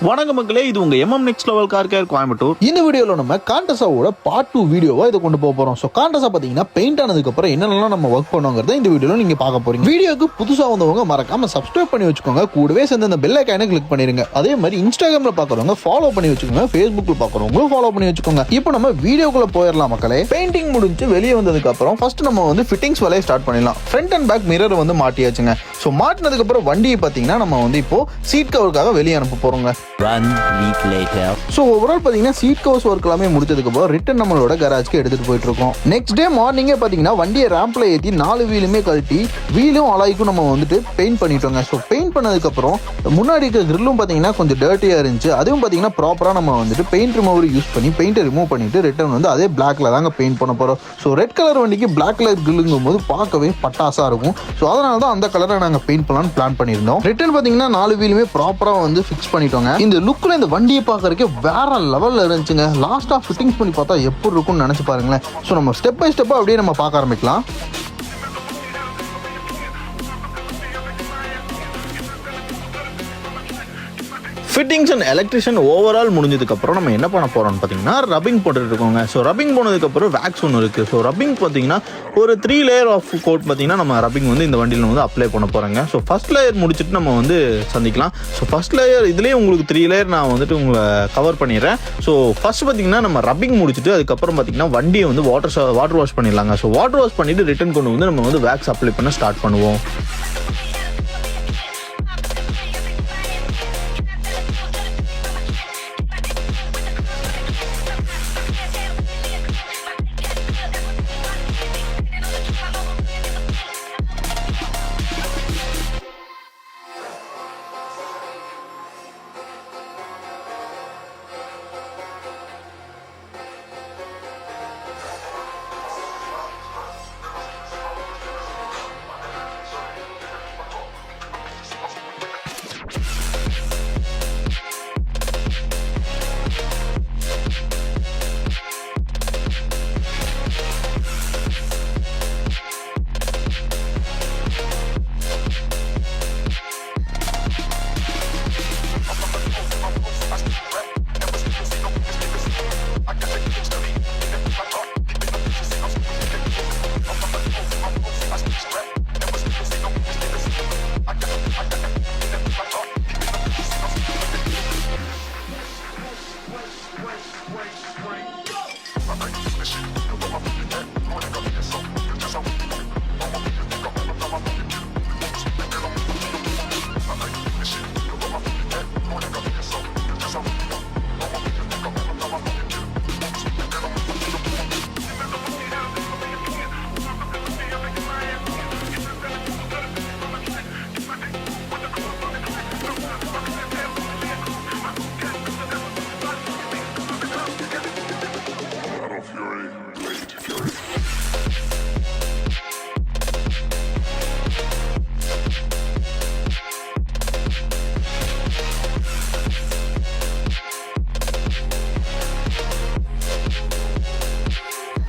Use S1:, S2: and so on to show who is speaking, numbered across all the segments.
S1: வணக்க மக்களே, இது உங்க next level car care Coimbatore.
S2: இந்த வீடியோல நம்ம காண்டஸாவோட பார்ட் 2 வீடியோவா இதை கொண்டு போக போறோம். ஸோ காண்டஸா பாத்தீங்கன்னா பெயிண்ட் ஆனதுக்கு அப்புறம் என்னென்னலாம் நம்ம ஒர்க் பண்ணுங்கிறத இந்த வீடியோல நீங்க பார்க்க போறீங்க. வீடியோக்கு புதுசா வந்தவங்க மறக்காம சப்ஸ்கிரைப் பண்ணி வச்சுக்கோங்க. கூடவே சேர்ந்து அந்த பெல் ஐகானை கிளிக் பண்ணிருங்க. அதே மாதிரி இன்ஸ்டாகிராம்ல பாக்குறவங்க ஃபாலோ பண்ணி வச்சுக்கோங்க. ஃபேஸ்புக்ல பாக்குறவங்களும் ஃபாலோ பண்ணி வச்சுக்கோங்க. இப்போ நம்ம வீடியோக்குள்ள போயிடலாம் மக்களே. பெயிண்டிங் முடிஞ்சு வெளியே வந்ததுக்கு அப்புறம் ஃபர்ஸ்ட் நம்ம வந்து ஃபிட்டிங்ஸ் வேலையை ஸ்டார்ட் பண்ணிடலாம். ஃப்ரண்ட் அண்ட் பேக் மிரர் வந்து மாட்டியாச்சுங்க. ஸோ மாட்டினதுக்கு அப்புறம் வண்டியை பாத்தீங்கன்னா நம்ம வந்து இப்போ சீட் கவருக்காக வெளியே அனுப்ப போறோங்க. ஸோ ஓவரால் பார்த்தீங்கன்னா சீட் கவர்ஸ் ஒர்க் எல்லாமே முடிச்சதுக்கப்புறம் ரிட்டன் நம்மளோட கராஜ்க்கு எடுத்துட்டு போயிட்டு இருக்கோம். நெக்ஸ்ட் டே மார்னிங்கே பார்த்தீங்கன்னா வண்டியை ரேம்ப்ல ஏற்றி 4 வீலுமே கழட்டி வீலும் அலாய்க்கும் நம்ம வந்துட்டு பெயிண்ட் பண்ணிட்டோங்க. ஸோ பெயிண்ட் பண்ணதுக்கப்புறம் முன்னாடி இருக்க கிரில்லும் பார்த்தீங்கன்னா கொஞ்சம் டர்ட்டியாக இருந்துச்சு. அதுவும் பார்த்தீங்கன்னா ப்ராப்பராக நம்ம வந்துட்டு பெயிண்ட் ரிமூவர் யூஸ் பண்ணி பெயிண்ட்டை ரிமூவ் பண்ணிட்டு ரிட்டன் வந்து அதே பிளாக்ல தாங்க பெயிண்ட் பண்ண போகிறோம். ஸோ ரெட் கலர் வண்டிக்கு பிளாக் கலர் கிரில்லுங்கும் போது பார்க்கவே பட்டாசா இருக்கும். ஸோ அதனால தான் அந்த கலரை நாங்கள் பெயிண்ட் பண்ணலாம்னு பிளான் பண்ணியிருந்தோம். ரிட்டன் பார்த்தீங்கன்னா 4 வீலுமே ப்ராப்பராக வந்து ஃபிக்ஸ் பண்ணிட்டோங்க. இந்த லுக்கில் இந்த வண்டியை பார்க்கறதுக்கு வேற லெவலில் இருந்துச்சுங்க. லாஸ்ட்டாக ஃபிட்டிங்ஸ் பண்ணி பார்த்தா எப்படி இருக்கும்னு நினச்சி பாருங்களேன். ஸோ நம்ம ஸ்டெப் பை ஸ்டெப்பாக அப்படியே நம்ம பார்க்க ஆரம்பிக்கலாம்.
S1: ஃபிட்டிங்ஸ் அண்ட் எலக்ட்ரிஷியன் ஓவரால் முடிஞ்சதுக்கப்புறம் நம்ம என்ன பண்ண போகிறோம்னு பார்த்தீங்கன்னா ரப்பிங் போட்டுட்டு இருக்கோங்க. ஸோ ரப்பிங் போனதுக்கப்புறம் வேக்ஸ் ஒன்று இருக்குது. ஸோ ரப்பிங் பார்த்தீங்கன்னா ஒரு 3 லேயர் ஆஃப் கோட் பார்த்தீங்கன்னா நம்ம ரப்பிங் வந்து இந்த வண்டியில் வந்து அப்ளை பண்ண போகிறோங்க. ஸோ ஃபஸ்ட் லேயர் முடிச்சுட்டு நம்ம வந்து சந்திக்கலாம். ஸோ ஃபஸ்ட் லேயர் இதுலேயே உங்களுக்கு 3 லேயர் நான் வந்துட்டு உங்களை கவர் பண்ணிடுறேன். ஸோ ஃபஸ்ட் பார்த்தீங்கன்னா நம்ம ரப்பிங் முடிச்சுட்டு அதுக்கப்புறம் பார்த்தீங்கன்னா வண்டியை வந்து வாட்டர் வாஷ் பண்ணிடலாங்க. ஸோ வாட்டர் வாஷ் பண்ணிவிட்டு ரிட்டன் கொண்டு வந்து நம்ம வந்து வேக்ஸ் அப்ளை பண்ண ஸ்டார்ட் பண்ணுவோம்.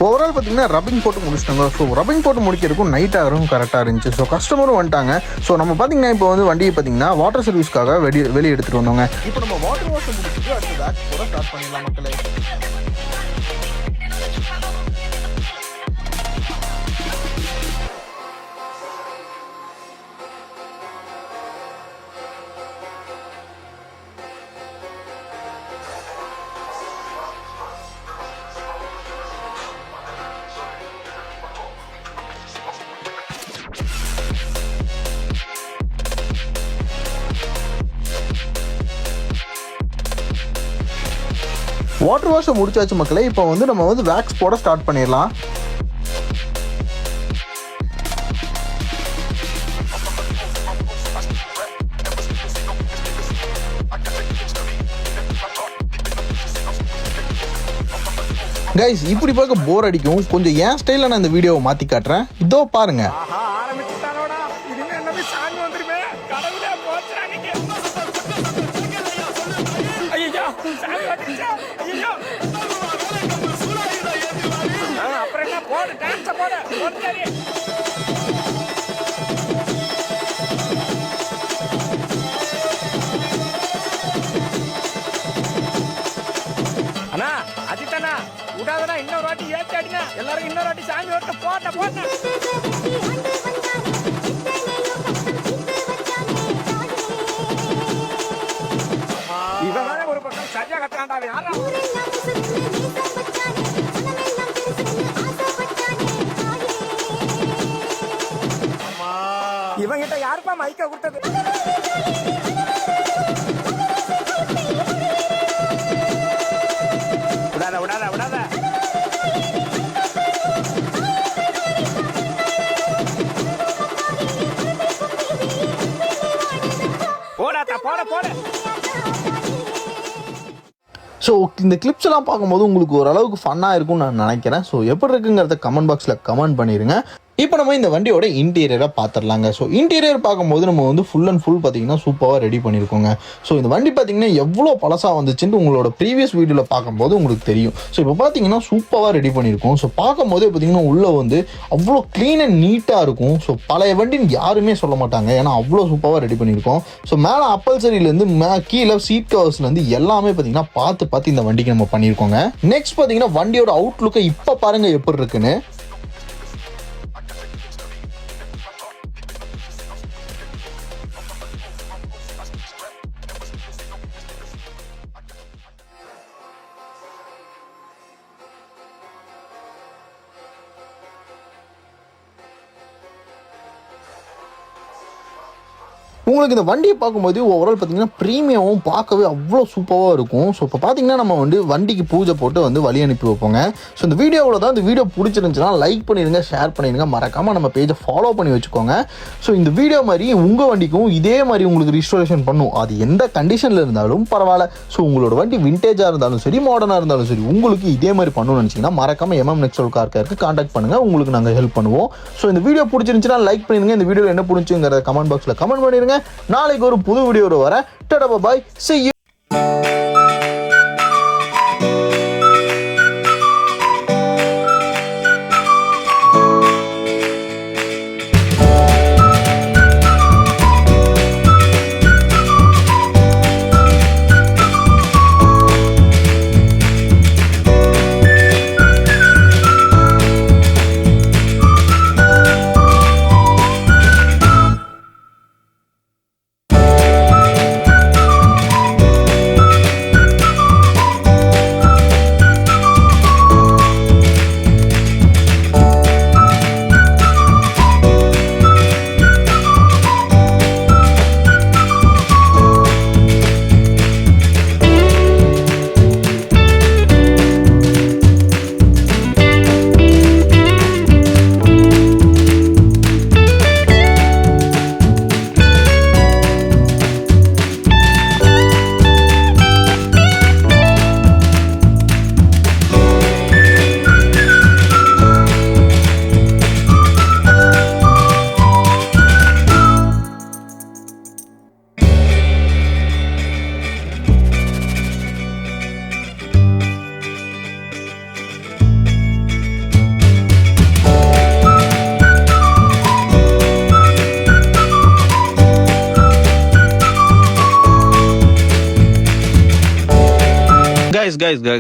S2: ஓவரால் பார்த்தீங்கன்னா ரப்பிங் போட்டு முடிச்சிட்டாங்க. ஸோ ரப்பிங் போட்டு முடிக்கிறதுக்கும் நைட் ஆகும் கரெக்டாக இருந்துச்சு. ஸோ கஸ்டமரும் வந்துட்டாங்க. ஸோ நம்ம பார்த்தீங்கன்னா இப்போ வந்து வண்டியை பார்த்தீங்கன்னா வாட்டர் சர்வீஸ்க்காக வெளியே எடுத்துகிட்டு வந்தோங்க. இப்போ நம்ம வாட்டர் வாஷ் முடிச்சுட்டு அடுத்து வேக்ஸ் போட ஸ்டார்ட் பண்ணிடலாம் மக்களே. வாட்டர் வாஷை முடிச்சாச்சு மக்களே. இப்போ வந்து நம்ம வந்து வேக்ஸ் போட ஸ்டார்ட் பண்ணிடலாம். கைஸ் இப்படி பார்க்க போர் அடிக்கும். கொஞ்சம் ஏன் ஸ்டைலில் நான் இந்த வீடியோவை மாற்றி காட்டுறேன். இதோ பாருங்க.
S3: போடு டான்ஸ் போடு போடு. இன்னொரு வாட்டி ஏத்தி அடிங்க. எல்லாரும் இன்னொரு வாட்டி சாமி ஓட்ட போட்ட. இவன் ஒரு பக்கம் சரியா கத்துறான்டா. யாரா இவங்கிட்ட யாருப்பா மைக்க கொடுத்தது? விடாத விடாத விடாத. போடாத்தா போட போட.
S2: ஸோ இந்த கிளிப்ஸ் எல்லாம் பார்க்கும்போது உங்களுக்கு ஓரளவுக்கு ஃபன்னாக இருக்கும்னு நான் நினைக்கிறேன். ஸோ எப்படி இருக்குங்கிறத கமெண்ட் பாக்ஸில் கமெண்ட் பண்ணிடுங்க. இப்போ நம்ம இந்த வண்டியோட இன்டீரியரை பார்த்துடலாங்க. ஸோ இன்டீரியர் பார்க்கும்போது நம்ம வந்து ஃபுல் அண்ட் ஃபுல் பார்த்தீங்கன்னா சூப்பராக ரெடி பண்ணியிருக்கோங்க. ஸோ இந்த வண்டி பார்த்தீங்கன்னா எவ்வளோ பழசாக வந்துச்சுன்னு உங்களோட ப்ரீவியஸ் வீடியோவில் பார்க்கும்போது உங்களுக்கு தெரியும். ஸோ இப்போ பார்த்தீங்கன்னா சூப்பராக ரெடி பண்ணியிருக்கோம். ஸோ பார்க்கும்போதே பார்த்தீங்கன்னா உள்ளே வந்து அவ்வளோ க்ளீன் அண்ட் நீட்டாக இருக்கும். ஸோ பழைய வண்டின்னு யாருமே சொல்ல மாட்டாங்க, ஏன்னா அவ்வளோ சூப்பராக ரெடி பண்ணியிருக்கோம். ஸோ மேலே அப்பல்சரியிலேருந்து கீழே சீட் கவர்ஸ்லேருந்து எல்லாமே பார்த்தீங்கன்னா பார்த்து இந்த வண்டிக்கு நம்ம பண்ணியிருக்கோங்க. நெக்ஸ்ட் பார்த்தீங்கன்னா வண்டியோட அவுட்லுக்கை இப்போ பாருங்கள் எப்படி இருக்குன்னு. உங்களுக்கு இந்த வண்டியை பார்க்கும்போது ஓவரால் பார்த்தீங்கன்னா ப்ரீமியமும் பார்க்கவே அவ்வளோ சூப்பராக இருக்கும். ஸோ இப்போ பார்த்தீங்கன்னா நம்ம வந்து வண்டிக்கு பூஜை போட்டு வந்து வழி அனுப்பி வைப்போங்க. ஸோ இந்த வீடியோவில் தான் இந்த வீடியோ பிடிச்சிருந்துச்சுன்னா லைக் பண்ணிடுங்க, ஷேர் பண்ணிடுங்க, மறக்காமல் நம்ம பேஜை ஃபாலோ பண்ணி வச்சுக்கோங்க. ஸோ இந்த வீடியோ மாதிரி உங்கள் வண்டிக்கும் இதே மாதிரி உங்களுக்கு ரிஸ்டோரேஷன் பண்ணும், அது எந்த கண்டிஷனில் இருந்தாலும் பரவாயில்ல. ஸோ உங்களோட வண்டி விண்டேஜாக இருந்தாலும் சரி, மாடர்னாக இருந்தாலும் சரி, உங்களுக்கு இதே மாதிரி பண்ணணும்னு நினச்சிங்கன்னா மறக்காமல் MM Nextel Car Careக்கு கான்டாக்ட் பண்ணுங்கள், உங்களுக்கு நாங்கள் ஹெல்ப் பண்ணுவோம். ஸோ இந்த வீடியோ பிடிச்சிருந்துச்சுன்னா லைக் பண்ணிடுங்க, இந்த வீடியோ என்ன பிடிச்சுங்கிறத கமெண்ட் பாக்ஸில் கமெண்ட் பண்ணிடுங்க. நாளைக்கு ஒரு புது வீடியோட வர. Tata bye, see you.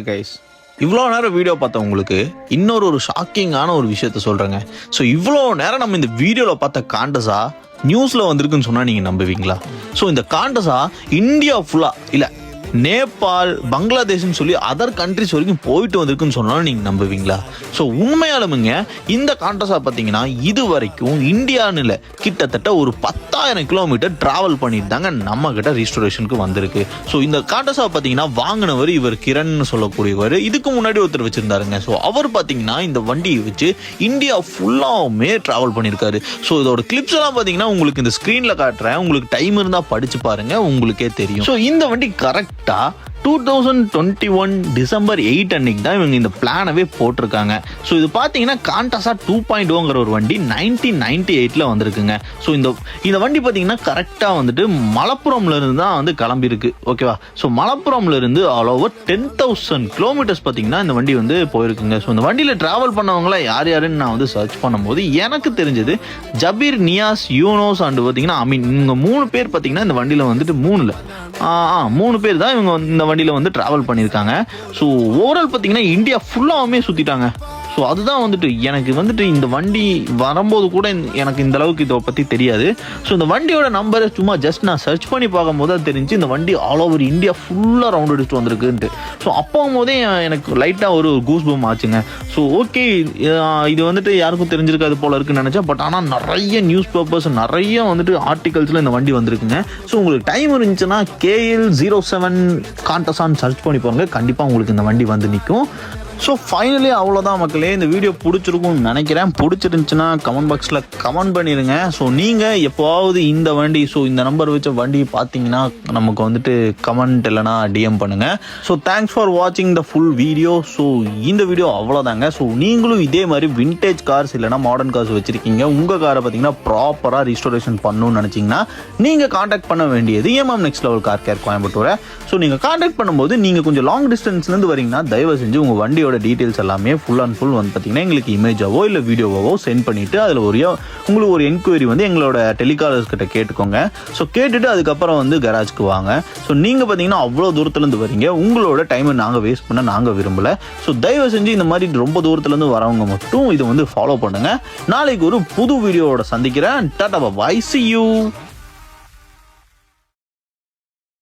S1: Guys இவ்வளோ நேரம் வீடியோ பார்த்த உங்களுக்கு இன்னொரு ஷாக்கிங்கான ஒரு விஷயத்த சொல்கிறேங்க. ஸோ இவ்வளோ நேரம் நம்ம இந்த வீடியோவில் பார்த்த காண்டஸா நியூஸில் வந்திருக்குன்னு சொன்னால் நீங்கள் நம்புவீங்களா? ஸோ இந்த காண்டஸா இந்தியா ஃபுல்லாக இல்லை, நேபாள், பங்களாதேஷ்னு சொல்லி அதர் கண்ட்ரிஸ் வரைக்கும் போயிட்டு வந்திருக்குன்னு சொன்னாலும் நீங்கள் நம்புவீங்களா? ஸோ உண்மையாலுமுங்க இந்த காண்டஸா பார்த்தீங்கன்னா இது வரைக்கும் இந்தியான்னு இல்லை, கிட்டத்தட்ட ஒரு 10,000 கிலோமீட்டர் டிராவல் பண்ணிட்டு தாங்க நம்ம கிட்ட ரீஸ்டோரேஷனுக்கு வந்திருக்கு. ஸோ இந்த காண்டஸா பார்த்தீங்கன்னா வாங்கினவர் இவர் கிரண் சொல்லக்கூடியவர். இதுக்கு முன்னாடி ஒருத்தர் வச்சிருந்தாருங்க. ஸோ அவர் பார்த்தீங்கன்னா இந்த வண்டியை வச்சு இந்தியா ஃபுல்லாவுமே டிராவல் பண்ணியிருக்காரு. ஸோ இதோட கிளிப்ஸ் எல்லாம் பார்த்தீங்கன்னா உங்களுக்கு இந்த ஸ்க்ரீனில் காட்டுறேன், உங்களுக்கு டைம் இருந்தால் படிச்சு பாருங்க, உங்களுக்கே தெரியும். ஸோ இந்த வண்டி கரெக்டா 2021 டிசம்பர் 8 அன்னைக்கு தான் இவங்க இந்த பிளானவே போட்டிருக்காங்க. ஸோ இது பார்த்தீங்கன்னா காண்டஸா 2.0ங்கிற ஒரு வண்டி 1998 வந்திருக்குங்க. ஸோ இந்த வண்டி பார்த்தீங்கன்னா கரெக்டாக வந்துட்டு மலப்புரம்ல இருந்து தான் வந்து கிளம்பியிருக்கு. ஓகேவா? ஸோ மலப்புரம்ல இருந்து ஆல் ஓவர் 10,000 கிலோமீட்டர்ஸ் பார்த்தீங்கன்னா இந்த வண்டி வந்து போயிருக்குங்க. ஸோ இந்த வண்டியில் டிராவல் பண்ணவங்கள யார் யாருன்னு நான் வந்து சர்ச் பண்ணும்போது எனக்கு தெரிஞ்சது ஜபீர், நியாஸ், யூனோஸ் அண்ட் பார்த்தீங்கன்னா அமீன், இவங்க 3 பேர் பார்த்தீங்கன்னா இந்த வண்டியில் வந்துட்டு 3 பேர் தான் இவங்க இந்த வண்டியில் வந்து ட்ராவல் பண்ணியிருக்காங்க. ஸோ ஓவரால் பார்த்தீங்கன்னா இந்தியா ஃபுல்லாகவுமே சுற்றிட்டாங்க. ஸோ அதுதான் வந்துட்டு எனக்கு வந்துட்டு இந்த வண்டி வரும்போது கூட எனக்கு இந்த அளவுக்கு இதை பற்றி தெரியாது. ஸோ இந்த வண்டியோட நம்பரை சும்மா ஜஸ்ட் நான் சர்ச் பண்ணி பார்க்கும்போது அது தெரிஞ்சு இந்த வண்டி ஆல் ஓவர் இந்தியா ஃபுல்லாக ரவுண்ட் அடிச்சுட்டு வந்திருக்குன்ட்டு. ஸோ அப்போவும் போதே எனக்கு லைட்டாக ஒரு கூஸ் பம் ஆச்சுங்க. ஸோ ஓகே, இது வந்துட்டு யாருக்கும் தெரிஞ்சிருக்காது போல இருக்குன்னு நினச்சேன். பட் ஆனால் நிறைய நியூஸ் பேப்பர்ஸ், நிறைய வந்துட்டு ஆர்டிகல்ஸில் இந்த வண்டி வந்திருக்குங்க. ஸோ உங்களுக்கு டைம் இருந்துச்சுன்னா KL07 காண்டசான் சர்ச் பண்ணி போங்க, கண்டிப்பாக உங்களுக்கு இந்த வண்டி வந்து நிற்கும். ஸோ ஃபைனலி அவ்வளோதான் மக்களே, இந்த வீடியோ பிடிச்சிருக்கும்னு நினைக்கிறேன். பிடிச்சிருந்துச்சுன்னா கமெண்ட் பாக்ஸில் கமெண்ட் பண்ணிடுங்க. ஸோ நீங்கள் எப்போவாவது இந்த வண்டி, ஸோ இந்த நம்பர் வச்ச வண்டி பார்த்தீங்கன்னா நமக்கு வந்துட்டு கமெண்ட் இல்லைனா DM பண்ணுங்கள். ஸோ தேங்க்ஸ் ஃபார் வாட்சிங் த ஃபுல் வீடியோ. ஸோ இந்த வீடியோ அவ்வளோதாங்க. ஸோ நீங்களும் இதே மாதிரி விண்டேஜ் கார்ஸ் இல்லைனா மாடர்ன் கார்ஸ் வச்சுருக்கீங்க, உங்கள் காரை பார்த்தீங்கன்னா ப்ராப்பராக ரீஸ்டோரேஷன் பண்ணணும்னு நினச்சிங்கன்னா நீங்கள் காண்டாக்ட் பண்ண வேண்டியது MM next level car care கோயம்புத்தூரை. ஸோ நீங்கள் காண்டாக்ட் பண்ணும்போது நீங்கள் கொஞ்சம் லாங் டிஸ்டன்ஸ்லேருந்து வரீங்கன்னா தயவு செஞ்சு உங்கள் வண்டியோட டீடைல்ஸ் எல்லாமே ஃபுல் அண்ட் ஃபுல் வந்து பார்த்தீங்கன்னா எங்களுக்கு இமேஜாவோ இல்லை வீடியோவோ சென்ட் பண்ணிவிட்டு அதில் உங்களுக்கு ஒரு என்கொயரி வந்து எங்களோட டெலிகாலர்ஸ் கிட்ட கேட்டுக்கோங்க. ஸோ கேட்டுட்டு அதுக்கப்புறம் வந்து கராஜ்க்கு வாங்க. ஸோ நீங்கள் பார்த்தீங்கன்னா அவ்வளோ தூரத்துலேருந்து வரீங்க, உங்களோட டைமை நாங்கள் வேஸ்ட் பண்ண நாங்கள் விரும்பலை. ஸோ தயவு செஞ்சு இந்த மாதிரி ரொம்ப தூரத்துலேருந்து வரவங்க மட்டும் இதை வந்து ஃபாலோ பண்ணுங்கள். நாளைக்கு ஒரு புது வீடியோவோட சந்திக்கிறேன். டாடா பாய், see you.